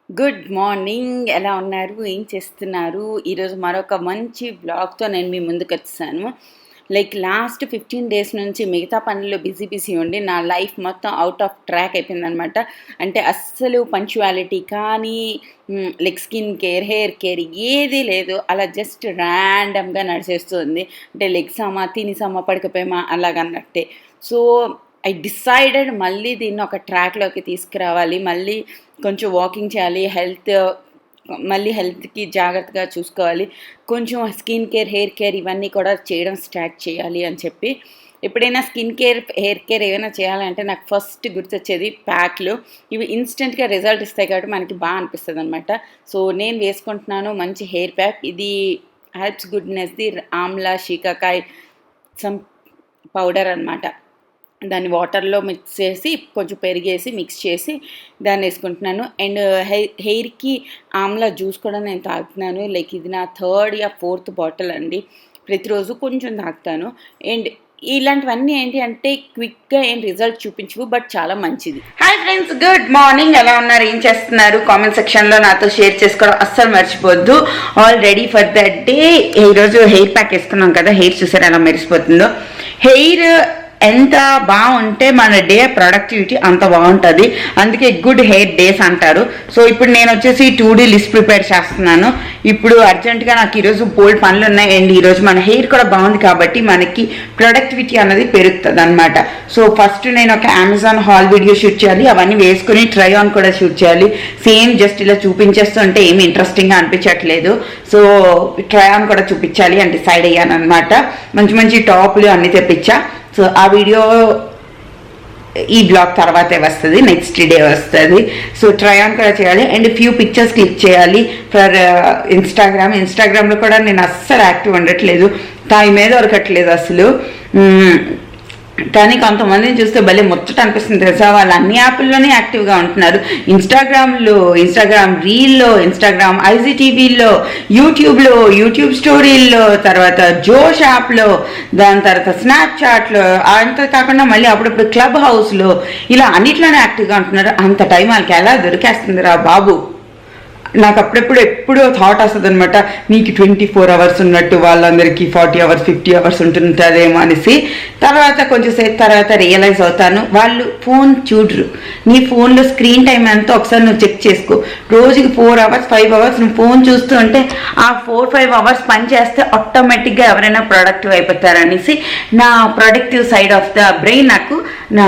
Good morning. ఎలా ఉన్నారు? ఏం చేస్తున్నారు? ఈరోజు మరొక మంచి వ్లాగ్తో నేను మీ ముందుకు వచ్చాను. లాస్ట్ 15 డేస్ నుంచి మిగతా పనుల్లో బిజీ ఉండి నా లైఫ్ మొత్తం అవుట్ ఆఫ్ ట్రాక్ అయిపోయిందనమాట. అంటే అస్సలు పంక్చువాలిటీ కానీ స్కిన్ కేర్, హెయిర్ కేర్ ఏదీ లేదు. అలా జస్ట్ ర్యాండమ్గా నడిచేస్తుంది. అంటే లెగ్సామా, తినేసామా, పడుకపోయామా అలాగన్నట్టే. సో ఐ డిసైడెడ్ మళ్ళీ దీన్ని ఒక ట్రాక్లోకి తీసుకురావాలి. మళ్ళీ కొంచెం వాకింగ్ చేయాలి, మళ్ళీ హెల్త్కి జాగ్రత్తగా చూసుకోవాలి, కొంచెం స్కిన్ కేర్, హెయిర్ కేర్ ఇవన్నీ కూడా చేయడం స్టార్ట్ చేయాలి అని చెప్పి. ఎప్పుడైనా స్కిన్ కేర్, హెయిర్ కేర్ ఏమైనా చేయాలంటే నాకు ఫస్ట్ గుర్తొచ్చేది ప్యాక్లు. ఇవి ఇన్స్టెంట్గా రిజల్ట్ ఇస్తాయి కాబట్టి మనకి బాగా అనిపిస్తుంది అనమాట. సో నేను వేసుకుంటున్నాను మంచి హెయిర్ ప్యాక్. ఇది helps గుడ్నెస్ది Amla shikakai some powder అనమాట. దాన్ని వాటర్లో మిక్స్ చేసి కొంచెం పెరిగేసి మిక్స్ చేసి దాన్ని వేసుకుంటున్నాను. అండ్ హెయిర్కి ఆమ్లా జ్యూస్ కూడా నేను తాగుతున్నాను. ఇది నా 3rd or 4th బాటిల్ అండి. ప్రతిరోజు కొంచెం తాగుతాను. అండ్ ఇలాంటివన్నీ ఏంటి అంటే క్విక్గా ఏం రిజల్ట్ చూపించవు, బట్ చాలా మంచిది. Hi friends, good morning. ఎలా ఉన్నారు? ఏం చేస్తున్నారు? కామెంట్ సెక్షన్లో నాతో షేర్ చేసుకోవడం అస్సలు మర్చిపోద్దు. All ready for that day. ఈరోజు హెయిర్ ప్యాక్ వేసుకున్నాం కదా, హెయిర్ చూసారు ఎలా మెరిసిపోతుందో. హెయిర్ ఎంత బాగుంటే మన డే ప్రొడక్టివిటీ అంత బాగుంటుంది. అందుకే గుడ్ హెయిర్ డేస్ అంటారు. సో ఇప్పుడు నేను వచ్చేసి 2D లిస్ట్ ప్రిపేర్ చేస్తున్నాను. ఇప్పుడు అర్జెంటుగా నాకు ఈరోజు బోల్డ్ పనులు ఉన్నాయి. అండ్ ఈరోజు మన హెయిర్ కూడా బాగుంది కాబట్టి మనకి ప్రొడక్టివిటీ అన్నది పెరుగుతుంది అనమాట. సో ఫస్ట్ నేను ఒక అమెజాన్ హాల్ వీడియో షూట్ చేయాలి. అవన్నీ వేసుకుని ట్రై ఆన్ కూడా షూట్ చేయాలి. సేమ్ జస్ట్ ఇలా చూపించేస్తుంటే ఏమి ఇంట్రెస్టింగ్గా అనిపించట్లేదు. సో ట్రై ఆన్ కూడా చూపించాలి అని డిసైడ్ అయ్యాను అనమాట. మంచి మంచి టాప్లు అన్నీ తెప్పించా. సో ఆ వీడియో ఈ బ్లాగ్ తర్వాతే వస్తుంది, నెక్స్ట్ డే వస్తుంది. సో ట్రై ఆన్ కూడా చేయాలి. అండ్ ఫ్యూ పిక్చర్స్ క్లిక్ చేయాలి ఫర్ ఇన్స్టాగ్రామ్లో కూడా నేను అస్సలు యాక్టివ్ ఉండట్లేదు, టైమే దొరకట్లేదు అసలు. కానీ కొంతమందిని చూస్తే భలే ముచ్చట అనిపిస్తుంది తెలుసా. వాళ్ళు అన్ని యాప్ల్లోనే యాక్టివ్గా ఉంటున్నారు. ఇన్స్టాగ్రామ్ రీల్లో, ఇన్స్టాగ్రామ్ ఐజీటీవీలో, యూట్యూబ్ స్టోరీల్లో, తర్వాత జోష్ యాప్లో, దాని తర్వాత స్నాప్చాట్లో, అంత కాకుండా మళ్ళీ అప్పుడప్పుడు క్లబ్ హౌస్లో, ఇలా అన్నిట్లోనే యాక్టివ్గా ఉంటున్నారు. అంత టైం వాళ్ళకి ఎలా దొరికేస్తుంది రా బాబు. నాకు ఎప్పుడో థాట్ వస్తుంది అనమాట, నీకు 24 hours ఉన్నట్టు వాళ్ళందరికీ 40 hours 50 hours ఉంటుందేమో అనేసి. తర్వాత కొంచెంసేపు తర్వాత రియలైజ్ అవుతాను, వాళ్ళు ఫోన్ చూడరు. నీ ఫోన్లో స్క్రీన్ టైం ఎంతో ఒకసారి నువ్వు చెక్ చేసుకో. రోజుకి 4 hours 5 hours నువ్వు ఫోన్ చూస్తూ ఉంటే ఆ 4-5 hours పని చేస్తే ఆటోమేటిక్గా ఎవరైనా ప్రొడక్టివ్ అయిపోతారనేసి నా productive side of the brain నాకు నా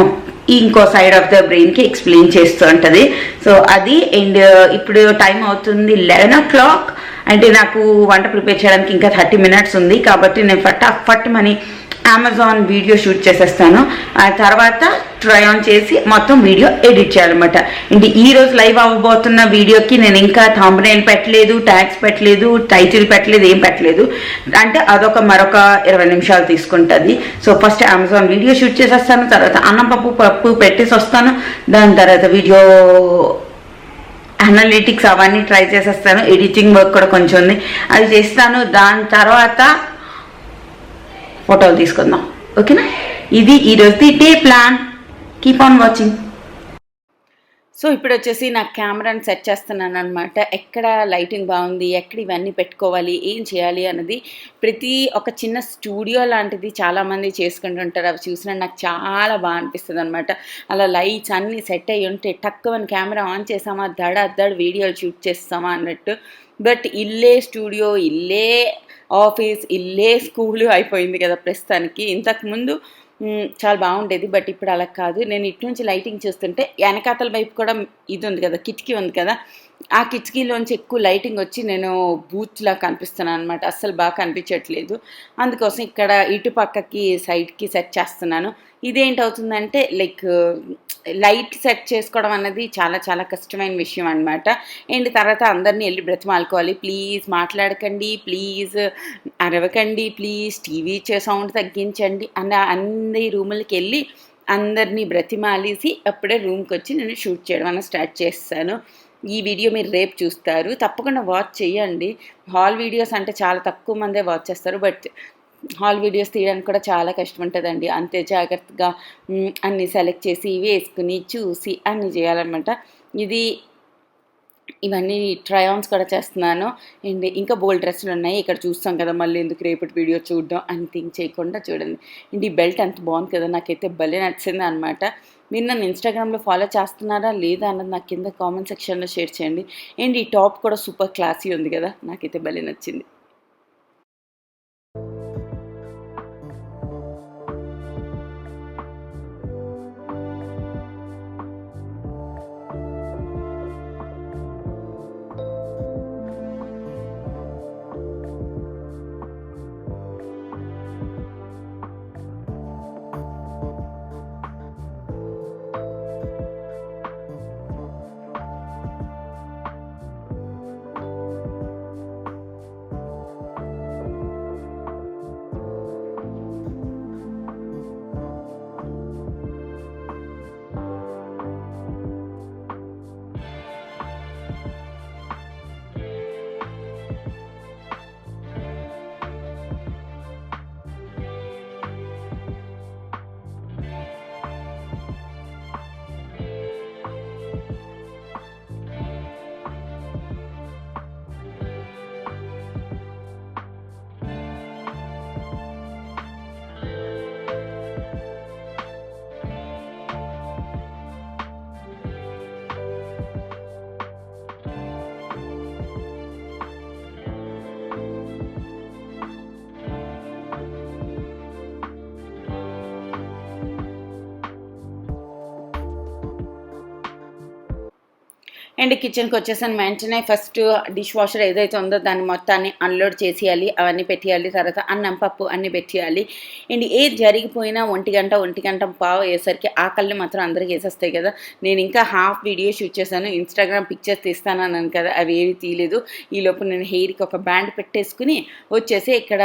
ఇంకో సైడ్ ఆఫ్ ద బ్రెయిన్కి ఎక్స్ప్లెయిన్ చేస్తూ ఉంటుంది. సో అది. అండ్ ఇప్పుడు టైం అవుతుంది 11 o'clock. అంటే నాకు వంట ప్రిపేర్ చేయడానికి ఇంకా 30 minutes ఉంది కాబట్టి నేను ఫట్ మనీ అమెజాన్ వీడియో షూట్ చేసేస్తాను. ఆ తర్వాత ట్రై ఆన్ చేసి మొత్తం వీడియో ఎడిట్ చేయాలన్నమాట. అంటే ఈరోజు లైవ్ అవ్వబోతున్న వీడియోకి నేను ఇంకా థంబ్నెయిల్ పెట్టలేదు, ట్యాగ్స్ పెట్టలేదు, టైటిల్ పెట్టలేదు, ఏం పెట్టలేదు. అంటే అదొక మరొక 20 నిమిషాలు తీసుకుంటుంది. So first Amazon video shoot చేసేస్తాను, తర్వాత అన్నం పప్పు పెట్టేసి వస్తాను. దాని తర్వాత వీడియో అనలిటిక్స్ అవన్నీ ట్రై చేసేస్తాను. ఎడిటింగ్ వర్క్ కూడా కొంచెం ఉంది, అది చేస్తాను. దాని తర్వాత ఫోటోలు తీసుకుందాం, ఓకేనా? ఇది ఈరోజు day plan. Keep on watching. So ఇప్పుడు వచ్చేసి నా కెమెరాని సెట్ చేస్తున్నాను అనమాట. ఎక్కడ లైటింగ్ బాగుంది, ఎక్కడ ఇవన్నీ పెట్టుకోవాలి, ఏం చేయాలి అన్నది ప్రతి ఒక చిన్న స్టూడియో లాంటిది చాలామంది చేసుకుంటుంటారు. అవి చూసినా నాకు చాలా బాగా అనిపిస్తుంది అనమాట. అలా లైట్స్ అన్నీ సెట్ అయ్యి ఉంటే టక్కువని కెమెరా ఆన్ చేసామా దడ వీడియోలు షూట్ చేస్తామా అన్నట్టు. బట్ ఇల్లే స్టూడియో, ఇల్లే ఆఫీస్, ఇల్లే స్కూలు అయిపోయింది కదా ప్రస్తుతానికి. ఇంతకుముందు చాలా బాగుండేది, బట్ ఇప్పుడు అలా కాదు. నేను ఇటు నుంచి లైటింగ్ చూస్తుంటే వెనకాతల వైపు కూడా ఇది ఉంది కదా, కిటికీ ఉంది కదా, ఆ కిటికీలోంచి ఎక్కువ లైటింగ్ వచ్చి నేను బూత్లా కనిపిస్తున్నాను అనమాట. అస్సలు బాగా కనిపించట్లేదు. అందుకోసం ఇక్కడ ఇటు పక్కకి సైడ్కి సెట్ చేస్తున్నాను. ఇదేంటవుతుందంటే లైట్ సెట్ చేసుకోవడం అన్నది చాలా చాలా కష్టమైన విషయం అనమాట. అండ్ తర్వాత అందరినీ వెళ్ళి బ్రతిమాలుకోవాలి, ప్లీజ్ మాట్లాడకండి, ప్లీజ్ అరవకండి, ప్లీజ్ టీవీ సౌండ్ తగ్గించండి అన్ని రూములకి వెళ్ళి అందరినీ బ్రతిమాలేసి అప్పుడే రూమ్కి వచ్చి నేను షూట్ చేయడం అన్న స్టార్ట్ చేస్తాను. ఈ వీడియో మీరు రేపు చూస్తారు, తప్పకుండా వాచ్ చేయండి. హాల్ వీడియోస్ అంటే చాలా తక్కువ మందే వాచ్ చేస్తారు, బట్ హాల్ వీడియోస్ తీయడానికి కూడా చాలా కష్టం ఉంటుందండి. అంతే జాగ్రత్తగా అన్నీ సెలెక్ట్ చేసి వేసుకుని చూసి అన్నీ చేయాలన్నమాట. ఇది ఇవన్నీ ట్రై ఆన్స్ కూడా చేస్తున్నాను. అండ్ ఇంకా బోలెడు డ్రెస్సులున్నాయి. ఇక్కడ చూస్తాం కదా! మళ్ళీ ఎందుకు రేపటి వీడియో చూడడం అని థింక్ చేయకుండా చూడండి. అండ్ ఈ బెల్ట్ ఎంత బాగుంది కదా! నాకైతే భలే నచ్చిందనమాట. మీరు నన్ను ఇన్‌స్టాగ్రామ్‌లో ఫాలో చేస్తున్నారా లేదా అన్నది నాకు కింద కామెంట్ సెక్షన్‌లో షేర్ చేయండి. అండ్ ఈ టాప్ కూడా సూపర్ క్లాసీ ఉంది కదా! నాకైతే భలే నచ్చింది. అండ్ కిచెన్కి వచ్చేసాను. వెంటనే ఫస్ట్ డిష్ వాషర్ ఏదైతే ఉందో దాన్ని మొత్తాన్ని అన్లోడ్ చేసేయాలి, అవన్నీ పెట్టేయాలి. తర్వాత అన్నం పప్పు అన్నీ పెట్టేయాలి. అండ్ ఏది జరిగిపోయినా 1 గంట అయ్యేసరికి ఆకలిని మాత్రం అందరికి వేసేస్తాయి కదా. నేను ఇంకా హాఫ్ వీడియో షూట్ చేశాను. ఇన్స్టాగ్రామ్ పిక్చర్స్ తీస్తానన్నాను కదా, అవి ఏవి తీయలేదు. ఈలోపు నేను హెయిర్కి ఒక బ్యాండ్ పెట్టేసుకుని వచ్చేసి ఇక్కడ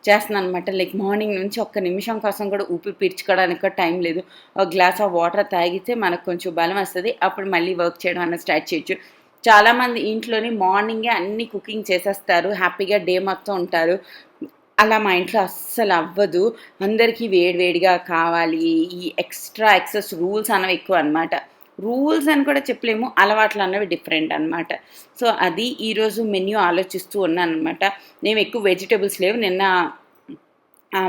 చేస్తున్నాను అనమాట. లైక్ మార్నింగ్ నుంచి ఒక్క నిమిషం కోసం కూడా ఊపిరి పీల్చుకోవడానికి కూడా టైం లేదు. ఒక గ్లాస్ ఆఫ్ వాటర్ తాగితే మనకు కొంచెం బలం వస్తుంది. అప్పుడు మళ్ళీ వర్క్ చేయడం అన్న స్టార్ట్ చేయొచ్చు. చాలామంది ఇంట్లోని మార్నింగే అన్ని కుకింగ్ చేసేస్తారు, హ్యాపీగా డే మొత్తం ఉంటారు. అలా మా ఇంట్లో అస్సలు అవ్వదు. అందరికీ వేడివేడిగా కావాలి. ఈ ఎక్సెస్ రూల్స్ అనేవి ఎక్కువ అనమాట. రూల్స్ అని కూడా చెప్పలేము, అలవాట్లు అన్నవి డిఫరెంట్ అనమాట. సో అది ఈరోజు మెన్యూ ఆలోచిస్తూ ఉన్నాను అనమాట. నేను ఎక్కువ వెజిటేబుల్స్ లేవు, నిన్న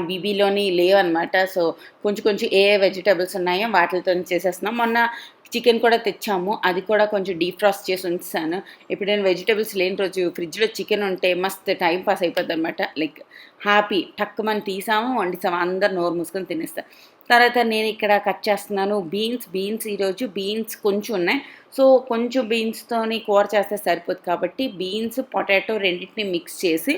బీబీలోని లేవన్నమాట. సో కొంచెం ఏ వెజిటేబుల్స్ ఉన్నాయో వాటితో చేసేస్తున్నాం. మొన్న చికెన్ కూడా తెచ్చాము, అది కూడా కొంచెం డీఫ్రాస్ట్ చేసి ఉంచాను. ఇప్పుడు నేను వెజిటేబుల్స్ లేని రోజు ఫ్రిడ్జ్లో చికెన్ ఉంటే మస్తు టైం పాస్ అయిపోద్ది అనమాట. లైక్ హ్యాపీ టక్కుమని తీసాము, వండిసాము, అందరు నోరు మూసుకొని తినేస్తారు. తర్వాత నేను ఇక్కడ కట్ చేస్తున్నాను బీన్స్. ఈరోజు బీన్స్ కొంచెం ఉన్నాయి. సో కొంచెం బీన్స్తోని కూర చేస్తే సరిపోదు కాబట్టి బీన్స్ పొటాటో రెండింటిని మిక్స్ చేసి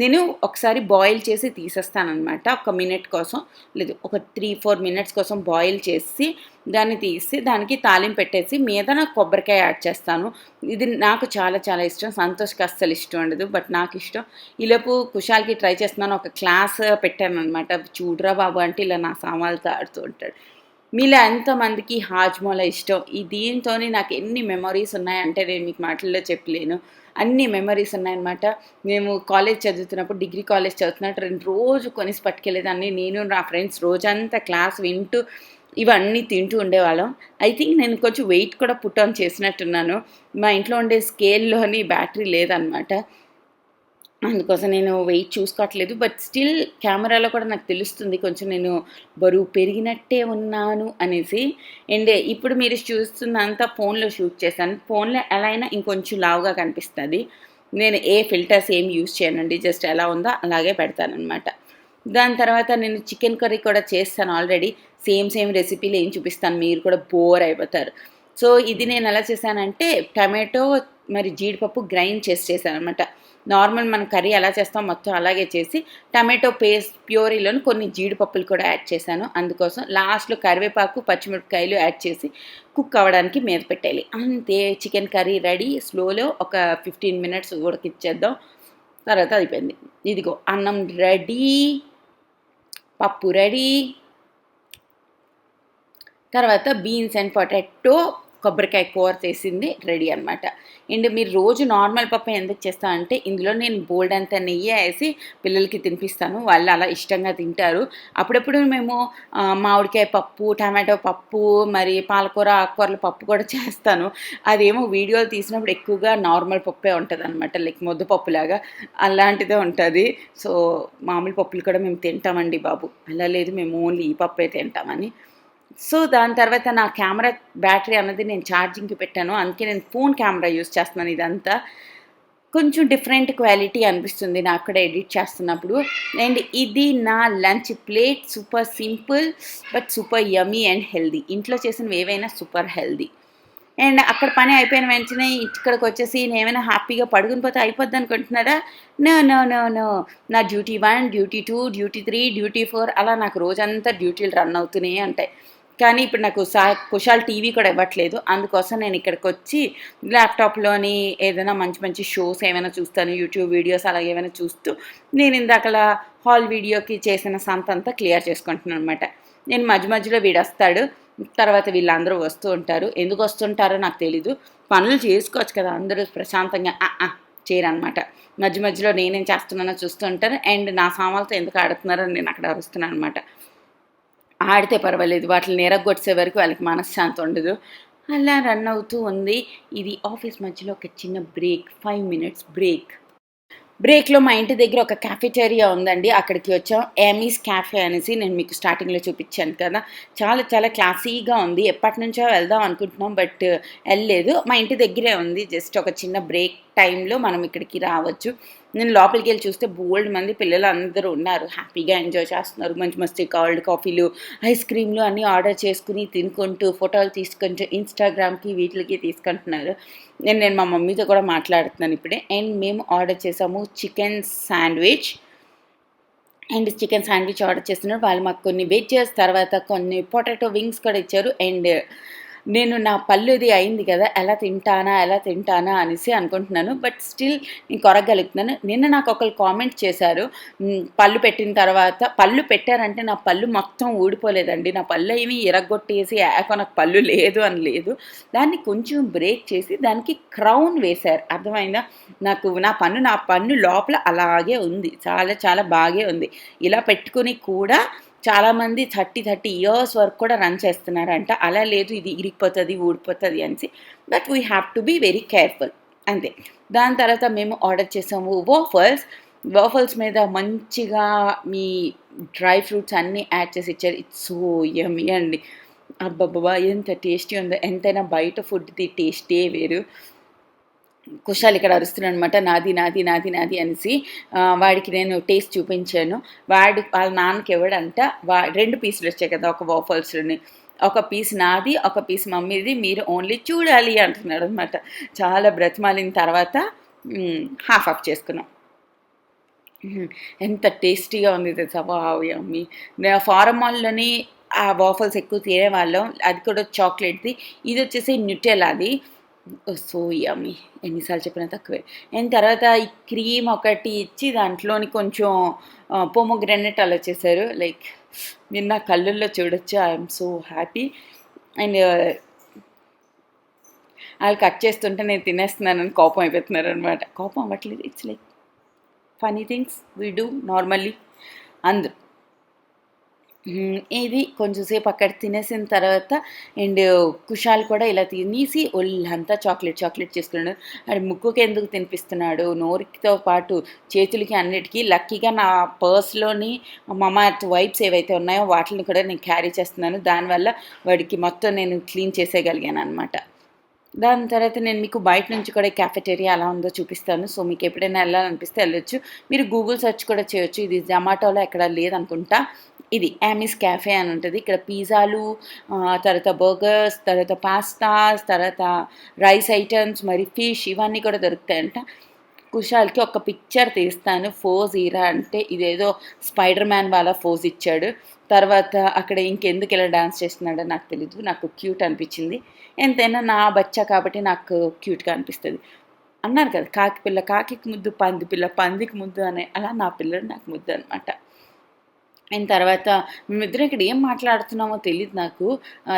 నేను ఒకసారి బాయిల్ చేసి తీసేస్తానమాట. ఒక మినిట్ కోసం, లేదు ఒక 3-4 మినిట్స్ కోసం బాయిల్ చేసి దాన్ని తీసి దానికి తాలింపు పెట్టేసి మీద నాకు కొబ్బరికాయ యాడ్ చేస్తాను. ఇది నాకు చాలా చాలా ఇష్టం. సంతోష్కి అస్సలు ఇష్టం ఉండదు, బట్ నాకు ఇష్టం. ఈలోపు కుషాల్కి ట్రై చేస్తున్నాను. ఒక క్లాస్ పెట్టాను అనమాట. చూడరా బాబు అంటే ఇలా నా సామాన్లతో ఆడుతూ ఉంటాడు. మీలో ఎంతమందికి హాజ్మోలా ఇష్టం? దీంతో నాకు ఎన్ని మెమొరీస్ ఉన్నాయంటే నేను మీకు మాటల్లో చెప్పలేను. అన్ని మెమరీస్ ఉన్నాయన్నమాట. మేము కాలేజ్ చదువుతున్నప్పుడు, డిగ్రీ కాలేజ్ చదువుతున్నట్టు రోజు కొనిసి పట్టుకెళ్ళేదాన్ని. నేను నా ఫ్రెండ్స్ రోజంతా క్లాస్ వింటూ ఇవన్నీ తింటూ ఉండేవాళ్ళం. ఐ థింక్ నేను కొంచెం వెయిట్ కూడా పుట్ ఆన్ చేసినట్టున్నాను. మా ఇంట్లో ఉండే స్కేల్లోని బ్యాటరీ లేదనమాట, అందుకోసం నేను వెయిట్ చూసుకోవట్లేదు. బట్ స్టిల్ కెమెరాలో కూడా నాకు తెలుస్తుంది కొంచెం నేను బరువు పెరిగినట్టే ఉన్నాను అనేసి. అండ్ ఇప్పుడు మీరు చూస్తున్నంతా ఫోన్లో షూట్ చేశాను. ఫోన్లో ఎలా అయినా ఇంకొంచెం లావుగా కనిపిస్తుంది. నేను ఏ ఫిల్టర్స్ ఏం యూజ్ చేయనండి, జస్ట్ ఎలా ఉందో అలాగే పెడతానమాట. దాని తర్వాత నేను చికెన్ కర్రీ కూడా చేస్తాను ఆల్రెడీ. సేమ్ రెసిపీలు ఏం చూపిస్తాను, మీరు కూడా బోర్ అయిపోతారు. సో ఇది నేను ఎలా చేశానంటే టమాటో మరి జీడిపప్పు గ్రైండ్ చేశాను అనమాట. నార్మల్ మనం కర్రీ ఎలా చేస్తాం మొత్తం అలాగే చేసి టమాటో పేస్ట్ ప్యూరీలోని కొన్ని జీడిపప్పులు కూడా యాడ్ చేశాను. అందుకోసం లాస్ట్లో కరివేపాకు పచ్చిమిరపకాయలు యాడ్ చేసి కుక్ అవ్వడానికి మీద పెట్టాలి. అంతే, చికెన్ కర్రీ రెడీ. స్లోలో ఒక 15 మినిట్స్ ఉడకిచ్చేద్దాం. తర్వాత అయిపోయింది. ఇదిగో అన్నం రెడీ, పప్పు రెడీ. తర్వాత బీన్స్ అండ్ పొటాటో కొబ్బరికాయ కూర చేసింది రెడీ అనమాట. అండ్ మీరు రోజు నార్మల్ పప్పు ఎందుకు చేస్తానంటే ఇందులో నేను బోల్డ్ అంత నెయ్యి వేసి పిల్లలకి తినిపిస్తాను. వాళ్ళు అలా ఇష్టంగా తింటారు. అప్పుడప్పుడు మేము మామిడికాయ పప్పు, టమాటో పప్పు, మరి పాలకూర, ఆకుకూరల పప్పు కూడా చేస్తాను. అదేమో వీడియోలు తీసినప్పుడు ఎక్కువగా నార్మల్ పప్పే ఉంటుందన్నమాట. లైక్ ముద్దపప్పులాగా అలాంటిదే ఉంటుంది. సో మామూలు పప్పులు కూడా మేము తింటామండి బాబు, అలా లేదు మేము ఓన్లీ ఈ పప్పే తింటామని. సో దాని తర్వాత నా కెమెరా బ్యాటరీ అన్నది నేను ఛార్జింగ్కి పెట్టాను. అందుకే నేను ఫోన్ కెమెరా యూస్ చేస్తున్నాను. ఇదంతా కొంచెం డిఫరెంట్ క్వాలిటీ అనిపిస్తుంది నాకు కూడా ఎడిట్ చేస్తున్నప్పుడు. అండ్ ఇది నా lunch plate. Super simple but super yummy and healthy. ఇంట్లో చేసినవి ఏవైనా సూపర్ హెల్దీ. అండ్ అక్కడ పని అయిపోయిన వెంటనే ఇక్కడికి వచ్చేసి నేను ఏమైనా హ్యాపీగా పడుకుని పోతే అయిపోద్ది అనుకుంటున్నారా? No no no no. నా డ్యూటీ 1, డ్యూటీ 2, డ్యూటీ 3, డ్యూటీ 4 అలా నాకు రోజంతా డ్యూటీలు రన్ అవుతూనే ఉంటాయి. కానీ ఇప్పుడు నాకు కుషాల్ టీవీ కూడా ఇవ్వట్లేదు. అందుకోసం నేను ఇక్కడికి వచ్చి ల్యాప్టాప్లోని ఏదైనా మంచి మంచి షోస్ ఏమైనా చూస్తాను, యూట్యూబ్ వీడియోస్ అలా ఏమైనా చూస్తూ నేను ఇందాకలా హాల్ వీడియోకి చేసిన సంతంతా క్లియర్ చేసుకుంటున్నాను అనమాట. నేను మధ్య మధ్యలో వీడు వస్తాడు, తర్వాత వీళ్ళందరూ వస్తూ ఉంటారు. ఎందుకు వస్తుంటారో నాకు తెలీదు. పనులు చేసుకోవచ్చు కదా అందరూ ప్రశాంతంగా, చేయరనమాట. మధ్య మధ్యలో నేనేం చేస్తున్నానో చూస్తూ ఉంటారు. అండ్ నా సామాన్లతో ఎందుకు ఆడుతున్నారో నేను అక్కడ అరుస్తున్నాను అనమాట. ఆడితే పర్వాలేదు, వాటిని ఎరగొట్టే వరకు వాళ్ళకి మనశ్శాంతి ఉండదు. అలా రన్ అవుతూ ఉంది. ఇది ఆఫీస్ మధ్యలో ఒక చిన్న బ్రేక్, 5 మినిట్స్ బ్రేక్. బ్రేక్లో మా ఇంటి దగ్గర ఒక క్యాఫెటేరియా ఉందండి. అక్కడికి వచ్చాం. యామీస్ క్యాఫే అనేసి నేను మీకు స్టార్టింగ్లో చూపించాను కదా, చాలా చాలా క్లాసీగా ఉంది. ఎప్పటి నుంచో వెళ్దాం అనుకుంటున్నాం బట్ వెళ్ళలేదు. మా ఇంటి దగ్గరే ఉంది. జస్ట్ ఒక చిన్న బ్రేక్ టైంలో మనం ఇక్కడికి రావచ్చు. నేను లోపలికి వెళ్ళి చూస్తే బోల్డ్ మంది పిల్లలు అందరూ ఉన్నారు, హ్యాపీగా ఎంజాయ్ చేస్తున్నారు. మంచి మంచి కోల్డ్ కాఫీలు, ఐస్ క్రీమ్లు అన్నీ ఆర్డర్ చేసుకుని తినుకుంటూ ఫోటోలు తీసుకుంటూ ఇన్స్టాగ్రామ్కి వీటికి తీసుకుంటున్నారు. నేను మా మమ్మీతో కూడా మాట్లాడుతున్నాను ఇప్పుడే. అండ్ మేము ఆర్డర్ చేసాము chicken sandwich. And chicken sandwich order చేస్తున్నారు. వాళ్ళు మాకు కొన్ని వెజ్జెస్, తర్వాత కొన్ని పొటాటో వింగ్స్ కూడా ఇచ్చారు. అండ్ నేను నా పళ్ళుది అయింది కదా, ఎలా తింటానా అనేసి అనుకుంటున్నాను. బట్ స్టిల్ నేను కొరగలుగుతున్నాను. నిన్న నాకు ఒకరు కామెంట్ చేశారు, పళ్ళు పెట్టిన తర్వాత, పళ్ళు పెట్టారంటే నా పళ్ళు మొత్తం ఊడిపోలేదండి. నా పళ్ళు ఏమి ఇరగొట్టేసి నాకు పళ్ళు లేదు అని లేదు. దాన్ని కొంచెం బ్రేక్ చేసి దానికి క్రౌన్ వేశారు. అర్థమైందా? నా పన్ను లోపల అలాగే ఉంది. చాలా చాలా బాగే ఉంది. ఇలా పెట్టుకుని కూడా చాలామంది 30 ఇయర్స్ వరకు కూడా రన్ చేస్తున్నారంట. అలా లేదు ఇది ఇరిగిపోతుంది, ఊడిపోతుంది అనేసి. But we have to be very careful అంతే. దాని తర్వాత మేము ఆర్డర్ చేసాము వాఫల్స్ మీద మంచిగా మీ డ్రై ఫ్రూట్స్ అన్నీ యాడ్ చేసి ఇచ్చారు. ఇట్స్ సో యమ్మీ అండి. అబ్బబ్బా ఎంత టేస్టీ ఉందో. ఎంతైనా బయట ఫుడ్ది టేస్టే వేరు. కుషాల్ ఇక్కడ అరుస్తున్నాడు అనమాట, నాది అనేసి. వాడికి నేను టేస్ట్ చూపించాను. వాళ్ళ నాన్నకి ఎవడంట 2 పీసులు వచ్చాయి కదా ఒక వాఫల్స్లోని. ఒక పీస్ నాది, ఒక పీస్ మమ్మీది, మీరు ఓన్లీ చూడాలి అంటున్నాడు అనమాట. చాలా బ్రతిమాలిన తర్వాత హాఫ్ ఆఫ్ చేసుకున్నాం. ఎంత టేస్టీగా ఉంది తెలుసా, వావ్ యమ్మీ. ఫారం మాల్లోని ఆ వాఫల్స్ ఎక్కువ తినేవాళ్ళం. అది కూడా చాక్లెట్ది. ఇది వచ్చేసి న్యూటెల్లాది. So yummy. ఎన్నిసార్లు చెప్పినా తక్కువే. అండ్ తర్వాత ఈ క్రీమ్ ఒకటి ఇచ్చి దాంట్లోని కొంచెం పోమోగ్రానైట్ అలా వచ్చేసారు. లైక్ మీరు నా కళ్ళల్లో చూడొచ్చు. I'm so happy. అండ్ వాళ్ళు కట్ చేస్తుంటే నేను తినేస్తున్నానని కోపం అయిపోతున్నారు అనమాట. కోపం అవ్వట్లేదు, it's like funny things we do normally అందరూ. ఇది కొంచెంసేపు అక్కడ తినేసిన తర్వాత అండ్ కుషాల్ కూడా ఇలా తినేసి ఒళ్ళంతా చాక్లెట్ చేసుకున్నాడు. అది ముక్కుకి ఎందుకు తినిపిస్తున్నాడు, నోరుతో పాటు చేతులకి అన్నిటికీ. లక్కీగా నా పర్స్లోని మమా ఎర్త్ వైప్స్ ఏవైతే ఉన్నాయో వాటిని కూడా నేను క్యారీ చేస్తున్నాను. దానివల్ల వాడికి మొత్తం నేను క్లీన్ చేసేయగలిగాను అనమాట. దాని తర్వాత నేను మీకు బయట నుంచి కూడా క్యాఫెటేరియా ఎలా ఉందో చూపిస్తాను. సో మీకు ఎప్పుడైనా వెళ్ళాలనిపిస్తే వెళ్ళొచ్చు. మీరు గూగుల్ సెర్చ్ కూడా చేయొచ్చు. ఇది జొమాటోలో ఎక్కడ లేదనుకుంటా. ఇది యామీస్ క్యాఫే అని ఉంటుంది. ఇక్కడ పిజ్జాలు, తర్వాత బర్గర్స్, తర్వాత పాస్తాస్, తర్వాత రైస్ ఐటమ్స్, మరి ఫిష్ ఇవన్నీ కూడా దొరుకుతాయంట. కుషాల్కి ఒక పిక్చర్ తీస్తాను. ఫోజ్ ఈరా అంటే ఇదేదో స్పైడర్ మ్యాన్ వాళ్ళ ఫోజ్ ఇచ్చాడు. తర్వాత అక్కడ ఇంకెందుకు ఇలా డాన్స్ చేస్తున్నాడో నాకు తెలీదు. నాకు క్యూట్ అనిపించింది. ఎంతైనా నా బచ్చా కాబట్టి నాకు క్యూట్గా అనిపిస్తుంది. అన్నారు కదా, కాకి పిల్ల కాకికి ముద్దు, పంది పిల్ల పందికి ముద్దు అనే, అలా నా పిల్లడు నాకు ముద్దు అనమాట. అయిన తర్వాత మేమిద్దరం ఇక్కడ ఏం మాట్లాడుతున్నామో తెలీదు నాకు.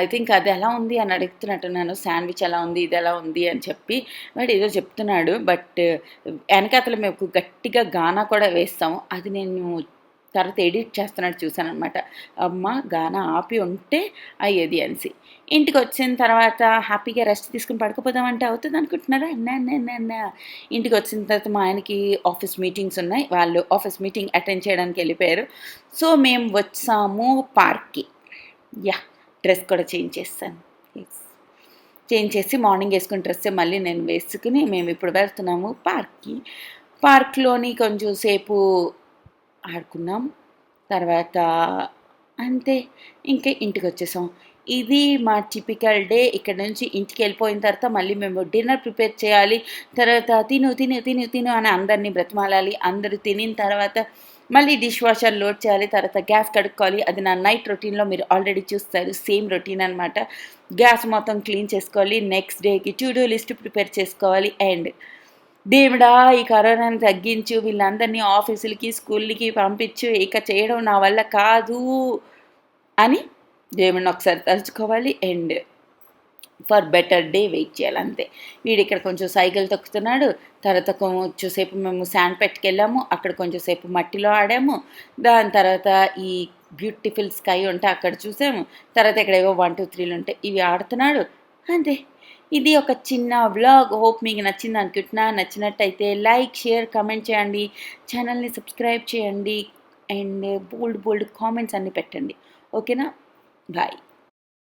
ఐ థింక్ అది ఎలా ఉంది అని అడుగుతున్నట్టున్నాను. శాండ్విచ్ ఎలా ఉంది, ఇది ఎలా ఉంది అని చెప్పి వాడు ఏదో చెప్తున్నాడు. బట్ వెనకాతల మేము గట్టిగా గానా కూడా వేస్తాము. అది నేను తర్వాత ఎడిట్ చేస్తున్నట్టు చూశానమాట. అమ్మ గానా ఆపి ఉంటే అయ్యేది అనేసి. ఇంటికి వచ్చిన తర్వాత హ్యాపీగా రెస్ట్ తీసుకుని పడుకోపోదామంటే అవుతుంది అనుకుంటున్నారా? నా ఇంటికి వచ్చిన తర్వాత మా ఆయనకి ఆఫీస్ మీటింగ్స్ ఉన్నాయి. వాళ్ళు ఆఫీస్ మీటింగ్ అటెండ్ చేయడానికి వెళ్ళిపోయారు. సో మేము వచ్చాము పార్క్కి. డ్రెస్ కూడా చేంజ్ చేస్తాను. చేంజ్ చేసి మార్నింగ్ వేసుకున్న డ్రెస్సే మళ్ళీ నేను వేసుకుని మేము ఇప్పుడు వెళ్తున్నాము పార్క్కి. పార్క్లోని కొంచెం సేపు ఆడుకున్నాం. తర్వాత అంతే, ఇంకా ఇంటికి వచ్చేసాం. ఇది మా టిపికల్ డే. ఇక్కడ నుంచి ఇంటికి వెళ్ళిపోయిన తర్వాత మళ్ళీ మేము డిన్నర్ ప్రిపేర్ చేయాలి. తర్వాత తిను తిను తిను తిను అని అందరినీ బ్రతిమాలాలి. అందరూ తినిన తర్వాత మళ్ళీ డిష్ వాషర్ లోడ్ చేయాలి. తర్వాత గ్యాస్ కడుక్కోవాలి. అది నా నైట్ రొటీన్లో మీరు ఆల్రెడీ చూస్తారు. సేమ్ రొటీన్ అనమాట. గ్యాస్ మొత్తం క్లీన్ చేసుకోవాలి. నెక్స్ట్ డేకి టు డూ లిస్ట్ ప్రిపేర్ చేసుకోవాలి. అండ్ దేవుడా ఈ కరోనాని తగ్గించు, వీళ్ళందరినీ ఆఫీసులకి స్కూల్కి పంపించు, ఇక చేయడం నా వల్ల కాదు అని దేవుడిని ఒకసారి తలుచుకోవాలి. And for better day wait చేయాలి అంతే. వీడు ఇక్కడ కొంచెం సైకిల్ తొక్కుతున్నాడు. తర్వాత కొంచెంసేపు మేము శాండ్ పెట్టుకెళ్ళాము. అక్కడ కొంచెంసేపు మట్టిలో ఆడాము. దాని తర్వాత ఈ బ్యూటిఫుల్ స్కై ఉంటే అక్కడ చూసాము. తర్వాత ఇక్కడ ఏవో 1, 2, 3లు ఉంటాయి, ఇవి ఆడుతున్నాడు అంతే. ఇది ఒక చిన్న వ్లాగ్. హోప్ మీకు నచ్చింది అనుకుంటున్నా. నచ్చినట్టయితే లైక్, షేర్, కమెంట్ చేయండి. ఛానల్ని సబ్స్క్రైబ్ చేయండి. అండ్ బోల్డ్ కామెంట్స్ అన్నీ పెట్టండి. ఓకేనా? బాయ్.